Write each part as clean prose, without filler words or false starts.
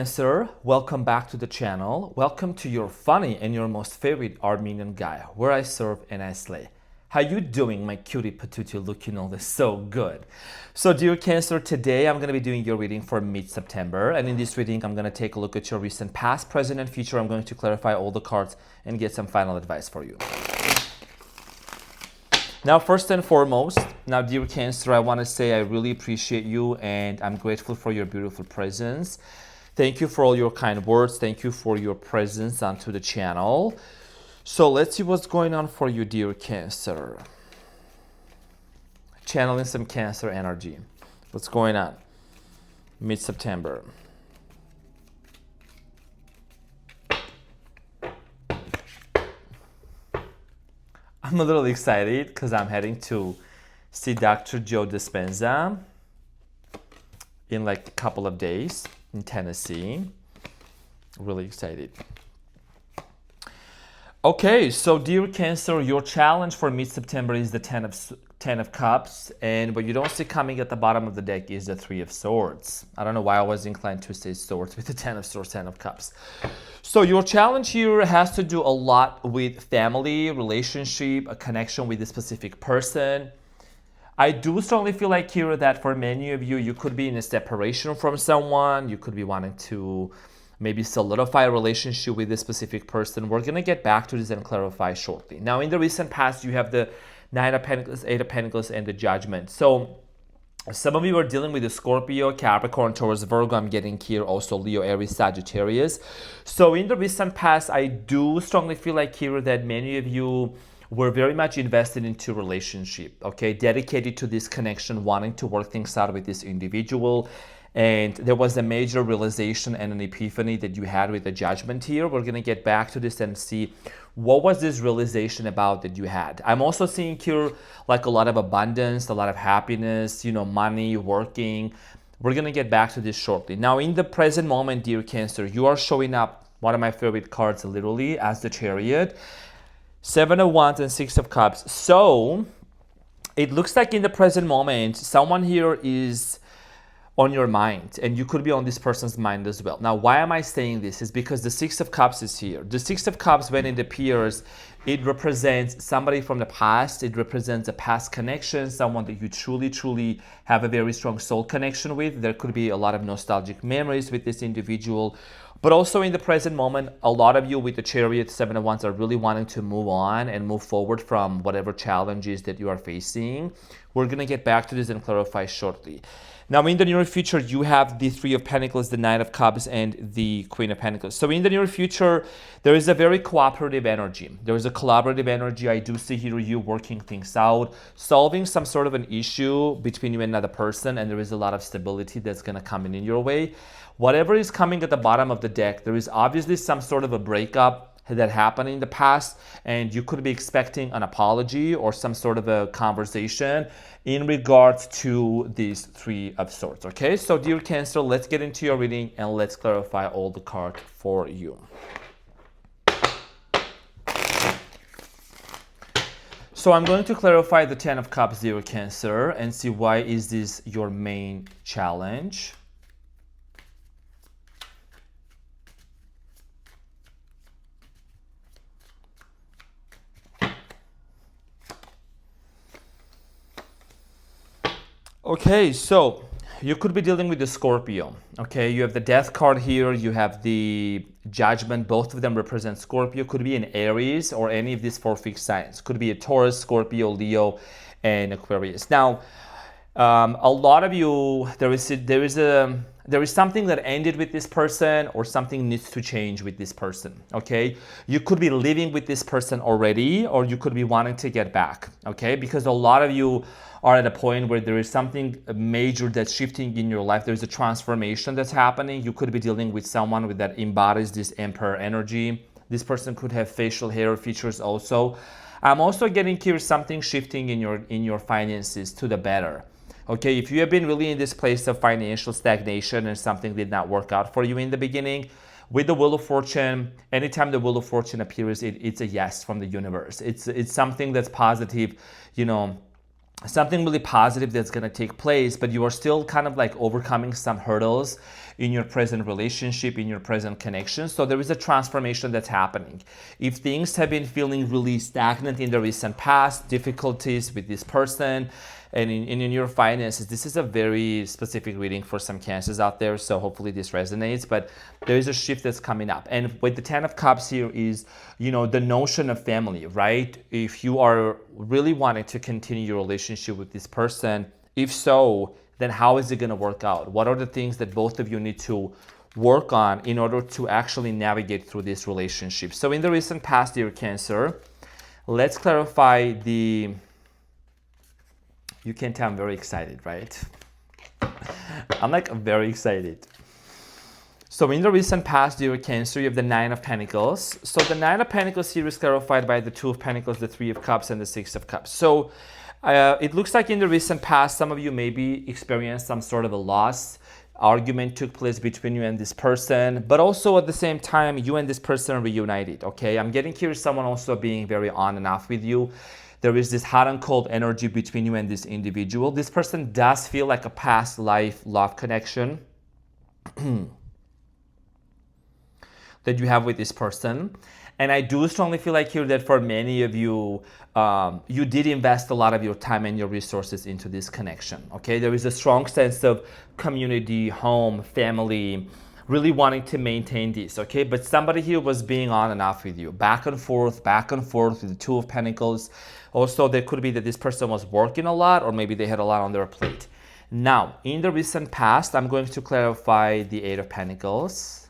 Sir, welcome back to the channel. Welcome to your funny and your most favorite Armenian guy, where I serve and I slay. How you doing, my cutie patootie, looking all this so good? So dear Cancer, today I'm going to be doing your reading for mid-September, and in this reading I'm going to take a look at your recent past, present, and future. I'm going to clarify all the cards and get some final advice for you. Now, first and foremost, now dear Cancer, I want to say I really appreciate you and I'm grateful for your beautiful presence. Thank you for all your kind words. Thank you for your presence onto the channel. So let's see what's going on for you, dear Cancer. Channeling some Cancer energy. What's going on? Mid-September. I'm a little excited because I'm heading to see Dr. Joe Dispenza in like a couple of days in Tennessee. Really excited. Okay, so dear Cancer, your challenge for mid-September is the Ten of Cups, and what you don't see coming at the bottom of the deck is the Three of Swords. I don't know why I was inclined to say swords with the Ten of Swords, Ten of Cups. So your challenge here has to do a lot with family, relationship, a connection with a specific person. I do strongly feel like here that for many of you, you could be in a separation from someone. You could be wanting to maybe solidify a relationship with a specific person. We're going to get back to this and clarify shortly. Now, in the recent past, you have the Nine of Pentacles, Eight of Pentacles, and the Judgment. So some of you are dealing with the Scorpio, Capricorn, Taurus, Virgo. I'm getting here also Leo, Aries, Sagittarius. So in the recent past, I do strongly feel like here that many of you were very much invested into relationship, okay? Dedicated to this connection, wanting to work things out with this individual. And there was a major realization and an epiphany that you had with the Judgment here. We're going to get back to this and see what was this realization about that you had. I'm also seeing here like a lot of abundance, a lot of happiness, you know, money, working. We're going to get back to this shortly. Now, in the present moment, dear Cancer, you are showing up, one of my favorite cards, literally, as the Chariot. Seven of Wands and Six of Cups. So it looks like in the present moment, someone here is on your mind, and you could be on this person's mind as well. Now, why am I saying this? Is because the Six of Cups is here. The Six of Cups, when it appears, it represents somebody from the past. It represents a past connection, someone that you truly have a very strong soul connection with. There could be a lot of nostalgic memories with this individual. But also in the present moment, a lot of you with the Chariot, Seven of Wands, are really wanting to move on and move forward from whatever challenges that you are facing. We're going to get back to this and clarify shortly. Now, in the near future, you have the Three of Pentacles, the Nine of Cups, and the Queen of Pentacles. So in the near future, there is a very cooperative energy. There is a collaborative energy. I do see here you working things out, solving some sort of an issue between you and another person, and there is a lot of stability that's going to come in your way. Whatever is coming at the bottom of the deck, there is obviously some sort of a breakup that happened in the past, and you could be expecting an apology or some sort of a conversation in regards to these Three of Swords. Okay, so dear Cancer, let's get into your reading and let's clarify all the cards for you. So I'm going to clarify the Ten of Cups, dear Cancer, and see why is this your main challenge. Okay, so you could be dealing with the Scorpio. Okay, you have the Death card here, you have the Judgment. Both of them represent Scorpio. Could be an Aries or any of these four fixed signs. Could be a Taurus, Scorpio, Leo, and Aquarius. Now, a lot of you, there is something that ended with this person, or something needs to change with this person. Okay, you could be living with this person already, or you could be wanting to get back. Okay, because a lot of you are at a point where there is something major that's shifting in your life. There's a transformation that's happening. You could be dealing with someone with that embodies this Emperor energy. This person could have facial hair features also. I'm also getting here something shifting in your finances to the better. Okay, if you have been really in this place of financial stagnation and something did not work out for you in the beginning, with the Wheel of Fortune, anytime the Wheel of Fortune appears, it's a yes from the universe. It's something that's positive, you know, something really positive that's going to take place, but you are still kind of like overcoming some hurdles in your present relationship, in your present connection. So there is a transformation that's happening. If things have been feeling really stagnant in the recent past, difficulties with this person, and in your finances, this is a very specific reading for some Cancers out there, so hopefully this resonates. But there is a shift that's coming up. And with the Ten of Cups here is, the notion of family, right? If you are really wanting to continue your relationship with this person, if so, then how is it going to work out? What are the things that both of you need to work on in order to actually navigate through this relationship? So in the recent past, dear Cancer, let's clarify the... You can tell I'm very excited, right? I'm very excited. So in the recent past, dear Cancer, you have the Nine of Pentacles. So the Nine of Pentacles here is clarified by the Two of Pentacles, the Three of Cups, and the Six of Cups. So it looks like in the recent past, some of you maybe experienced some sort of a loss. Argument took place between you and this person, but also at the same time, you and this person reunited, okay? I'm getting here someone also being very on and off with you. There is this hot and cold energy between you and this individual. This person does feel like a past life love connection that you have with this person. And I do strongly feel like here that for many of you, you did invest a lot of your time and your resources into this connection, okay? There is a strong sense of community, home, family, really wanting to maintain this, okay? But somebody here was being on and off with you, back and forth with the Two of Pentacles. Also, there could be that this person was working a lot, or maybe they had a lot on their plate. Now, in the recent past, I'm going to clarify the Eight of Pentacles.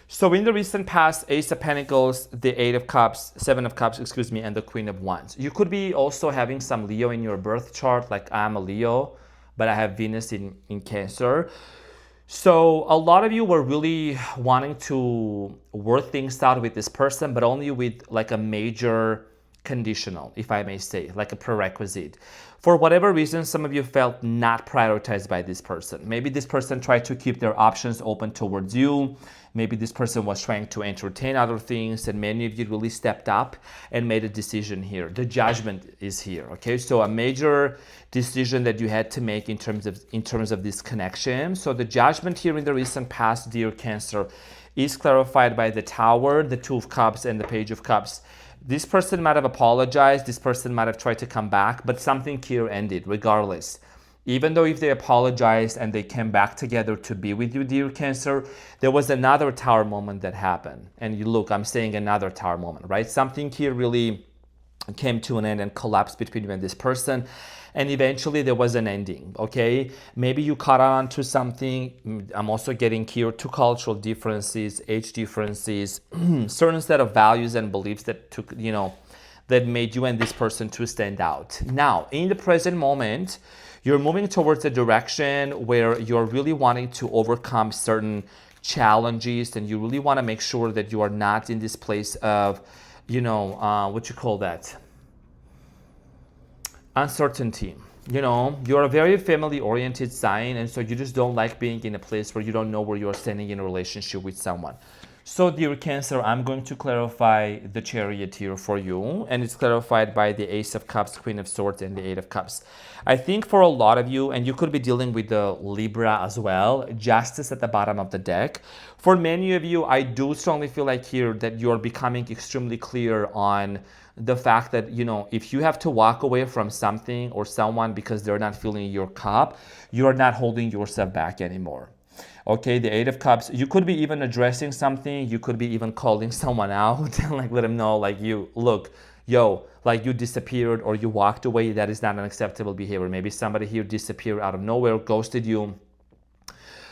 So in the recent past, Ace of Pentacles, the Eight of Cups, Seven of Cups, and the Queen of Wands. You could be also having some Leo in your birth chart, like I'm a Leo, but I have Venus in Cancer. So a lot of you were really wanting to work things out with this person, but only with like a major conditional, if I may say, like a prerequisite. For whatever reason, some of you felt not prioritized by this person. Maybe this person tried to keep their options open towards you. Maybe this person was trying to entertain other things, and many of you really stepped up and made a decision here. The Judgment is here, okay? So a major decision that you had to make in terms of this connection. So the Judgment here in the recent past, dear Cancer, is clarified by the Tower, the Two of Cups, and the Page of Cups. This person might have apologized, this person might have tried to come back, but something here ended regardless. Even though if they apologized and they came back together to be with you, dear Cancer, there was another Tower moment that happened. And you look, I'm saying another Tower moment, right? Something here really came to an end and collapsed between you and this person. And eventually there was an ending, okay? Maybe you caught on to something. I'm also getting here two cultural differences, age differences, certain set of values and beliefs that took, that made you and this person to stand out. Now, in the present moment, you're moving towards a direction where you're really wanting to overcome certain challenges, and you really want to make sure that you are not in this place of, what you call that? Uncertainty. You're a very family-oriented sign, and so you just don't like being in a place where you don't know where you're standing in a relationship with someone. So, dear Cancer, I'm going to clarify the Chariot here for you, and it's clarified by the Ace of Cups, Queen of Swords, and the Eight of Cups. I think for a lot of you, and you could be dealing with the Libra as well, Justice at the bottom of the deck. For many of you, I do strongly feel like here that you're becoming extremely clear on the fact that, if you have to walk away from something or someone because they're not filling your cup, you're not holding yourself back anymore. Okay, the Eight of Cups, you could be even addressing something, you could be even calling someone out and let them know, you disappeared or you walked away. That is not an acceptable behavior. Maybe somebody here disappeared out of nowhere, ghosted you.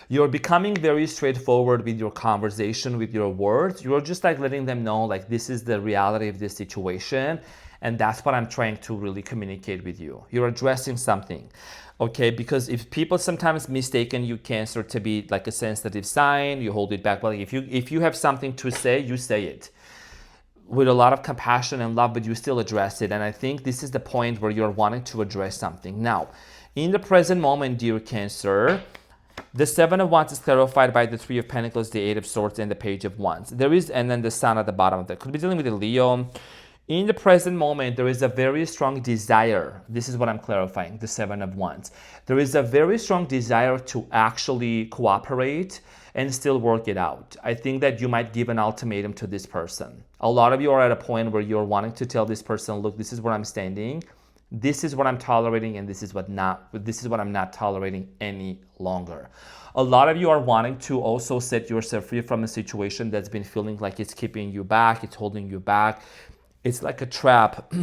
You're becoming very straightforward with your conversation, with your words. You're just letting them know this is the reality of this situation. And that's what I'm trying to really communicate with you. You're addressing something. Okay, because if people sometimes mistaken you, Cancer, to be a sensitive sign, you hold it back. Well, if you have something to say, you say it with a lot of compassion and love, but you still address it. And I think this is the point where you're wanting to address something. Now, in the present moment, dear Cancer, The Seven of Wands is clarified by the Three of Pentacles, the Eight of Swords, and the Page of Wands. And then the Sun at the bottom of that. Could be dealing with a Leo. In the present moment, there is a very strong desire. This is what I'm clarifying, the Seven of Wands. There is a very strong desire to actually cooperate and still work it out. I think that you might give an ultimatum to this person. A lot of you are at a point where you're wanting to tell this person, look, this is where I'm standing. This is what I'm tolerating, and this is what I'm not tolerating any longer. A lot of you are wanting to also set yourself free from a situation that's been feeling like it's keeping you back, it's holding you back. It's like a trap.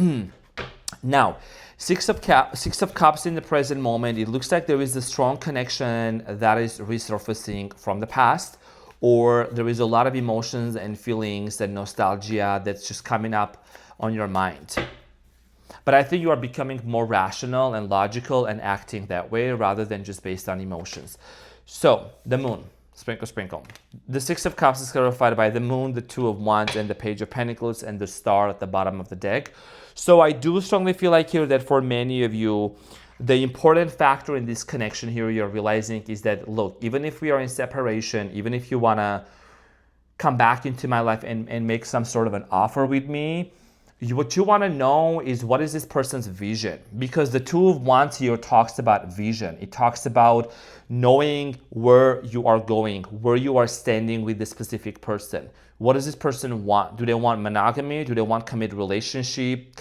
Now, Six of Cups in the present moment, it looks like there is a strong connection that is resurfacing from the past, or there is a lot of emotions and feelings and nostalgia that's just coming up on your mind. But I think you are becoming more rational and logical and acting that way rather than just based on emotions. So, the Moon, sprinkle, sprinkle. The Six of Cups is clarified by the Moon, the Two of Wands, and the Page of Pentacles, and the Star at the bottom of the deck. So I do strongly feel like here that for many of you, the important factor in this connection here you're realizing is that, look, even if we are in separation, even if you want to come back into my life and make some sort of an offer with me, what you want to know is what is this person's vision? Because the Two of Wands here talks about vision. It talks about knowing where you are going, where you are standing with this specific person. What does this person want? Do they want monogamy? Do they want committed relationship?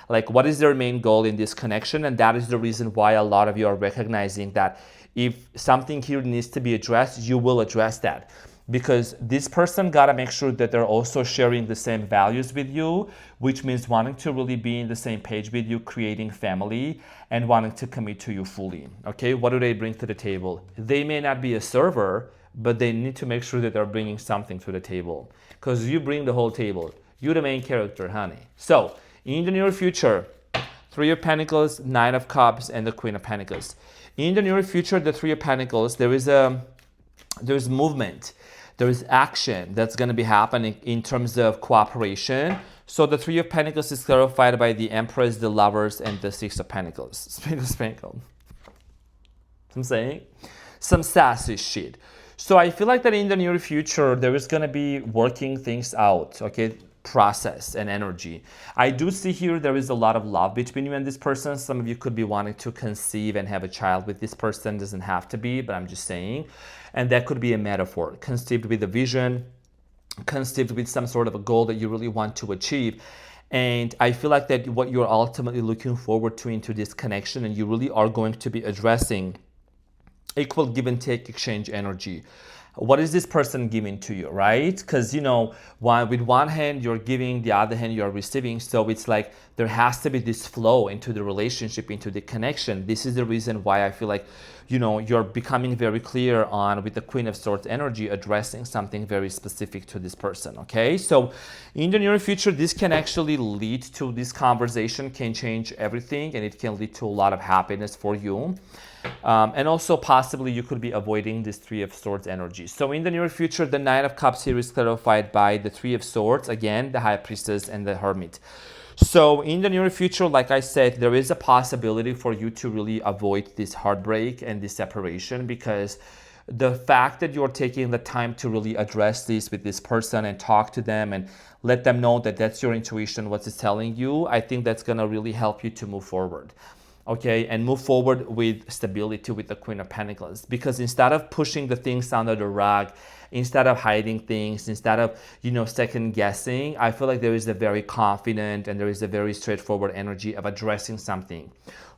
Like, what is their main goal in this connection? And that is the reason why a lot of you are recognizing that if something here needs to be addressed, you will address that. Because this person got to make sure that they're also sharing the same values with you, which means wanting to really be in the same page with you, creating family, and wanting to commit to you fully. Okay, what do they bring to the table? They may not be a server, but they need to make sure that they're bringing something to the table. Because you bring the whole table. You're the main character, honey. So, in the near future, Three of Pentacles, Nine of Cups, and the Queen of Pentacles. In the near future, the Three of Pentacles, there's movement. There is action that's going to be happening in terms of cooperation. So the Three of Pentacles is clarified by the Empress, the Lovers, and the Six of Pentacles. Sprinkle, sprinkle. I'm saying? Some sassy shit. So I feel like that in the near future, there is going to be working things out, okay? Process and energy. I do see here there is a lot of love between you and this person. Some of you could be wanting to conceive and have a child with this person. Doesn't have to be, but I'm just saying. And that could be a metaphor, conceived with a vision, conceived with some sort of a goal that you really want to achieve. And I feel like that what you're ultimately looking forward to into this connection, and you really are going to be addressing equal give and take exchange energy. What is this person giving to you, right? Because, with one hand you're giving, the other hand you're receiving. So it's like there has to be this flow into the relationship, into the connection. This is the reason why I feel like, you're becoming very clear on, with the Queen of Swords energy, addressing something very specific to this person, okay? So in the near future, this can actually lead to, this conversation can change everything, and it can lead to a lot of happiness for you. And also possibly you could be avoiding this Three of Swords energy. So in the near future, the Nine of Cups here is clarified by the Three of Swords, again, the High Priestess and the Hermit. So in the near future, like I said, there is a possibility for you to really avoid this heartbreak and this separation, because the fact that you're taking the time to really address this with this person and talk to them and let them know that that's your intuition, what it's telling you, I think that's going to really help you to move forward. Okay, and move forward with stability with the Queen of Pentacles. Because instead of pushing the things under the rug, instead of hiding things, instead of, second guessing, I feel like there is a very confident and there is a very straightforward energy of addressing something.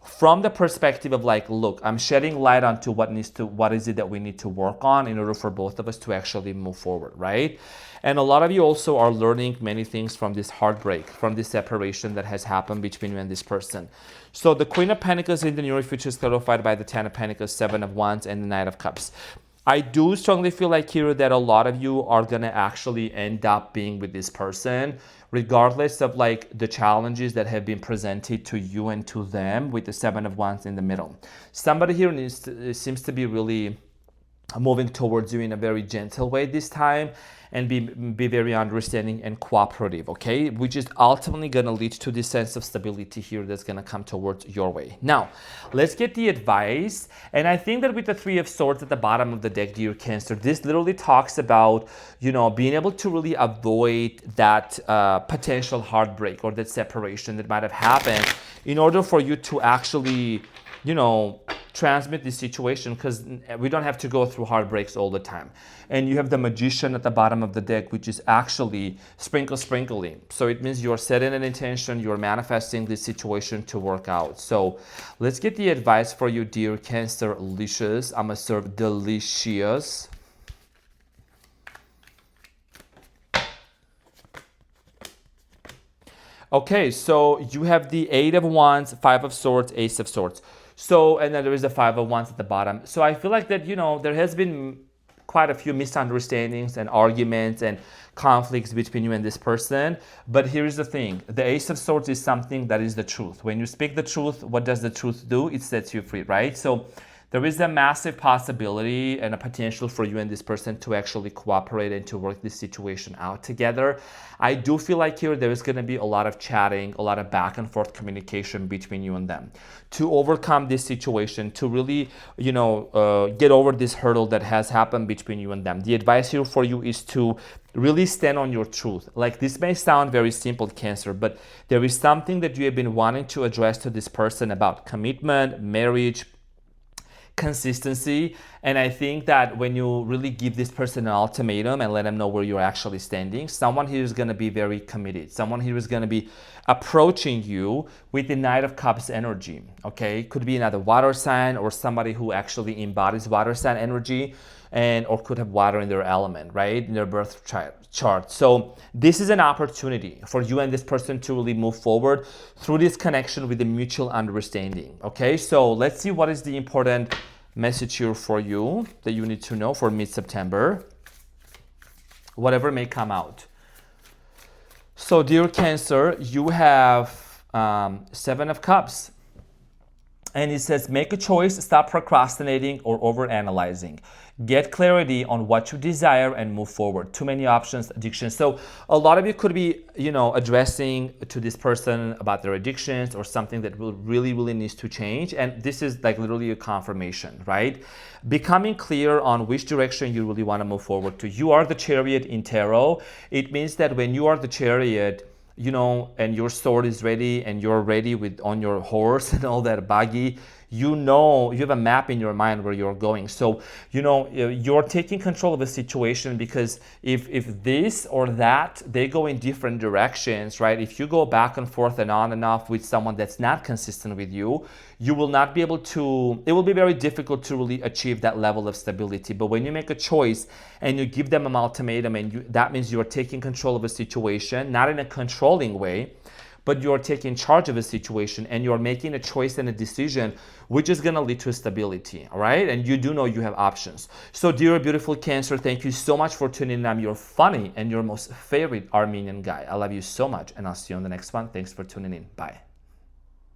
From the perspective of like, look, I'm shedding light onto what is it that we need to work on in order for both of us to actually move forward, right? And a lot of you also are learning many things from this heartbreak, from this separation that has happened between you and this person. So the Queen of Pentacles in the near future is clarified by the Ten of Pentacles, Seven of Wands, and the Knight of Cups. I do strongly feel like here that a lot of you are going to actually end up being with this person, regardless of like the challenges that have been presented to you and to them, with the Seven of Wands in the middle. Somebody here seems to be really moving towards you in a very gentle way this time, and be very understanding and cooperative, okay? Which is ultimately going to lead to this sense of stability here that's going to come towards your way. Now, let's get the advice. And I think that with the Three of Swords at the bottom of the deck, dear Cancer, this literally talks about, being able to really avoid that potential heartbreak or that separation that might have happened in order for you to actually, transmit this situation, because we don't have to go through heartbreaks all the time. And you have the Magician at the bottom of the deck, which is actually sprinkling. So it means you're setting an intention, you're manifesting this situation to work out. So let's get the advice for you, dear Cancer Licious. I'm gonna serve delicious. Okay, so you have the Eight of Wands, Five of Swords, Ace of Swords. So, and then there is the Five of Wands at the bottom. So I feel like that, there has been quite a few misunderstandings and arguments and conflicts between you and this person. But here's the thing. The Ace of Swords is something that is the truth. When you speak the truth, what does the truth do? It sets you free, right? So there is a massive possibility and a potential for you and this person to actually cooperate and to work this situation out together. I do feel like here there is going to be a lot of chatting, a lot of back and forth communication between you and them to overcome this situation, to really, get over this hurdle that has happened between you and them. The advice here for you is to really stand on your truth. Like, this may sound very simple, Cancer, but there is something that you have been wanting to address to this person about commitment, marriage, consistency. And I think that when you really give this person an ultimatum and let them know where you're actually standing, someone here is going to be very committed. Someone here is going to be approaching you with the Knight of Cups energy. Okay, could be another water sign or somebody who actually embodies water sign energy, or could have water in their element, right, in their birth chart. So this is an opportunity for you and this person to really move forward through this connection with the mutual understanding. Okay, so let's see what is the important message here for you that you need to know for mid-September, whatever may come out. So dear Cancer, you have Seven of Cups. And it says, make a choice, stop procrastinating or overanalyzing. Get clarity on what you desire and move forward. Too many options, addiction. So a lot of you could be, addressing to this person about their addictions or something that will really needs to change. And this is like literally a confirmation, right? Becoming clear on which direction you really want to move forward to. You are the Chariot in Tarot. It means that when you are the Chariot, and your sword is ready and you're ready on your horse and all that buggy, you have a map in your mind where you're going. So, you're taking control of a situation, because if this or that, they go in different directions, right? If you go back and forth and on and off with someone that's not consistent with you, you will not be able to, it will be very difficult to really achieve that level of stability. But when you make a choice and you give them an ultimatum, and that means you're taking control of a situation, not in a controlling way, but you're taking charge of a situation and you're making a choice and a decision which is going to lead to stability, all right? And you do know you have options. So dear beautiful Cancer, thank you so much for tuning in. I'm your funny and your most favorite Armenian guy. I love you so much, and I'll see you on the next one. Thanks for tuning in. Bye.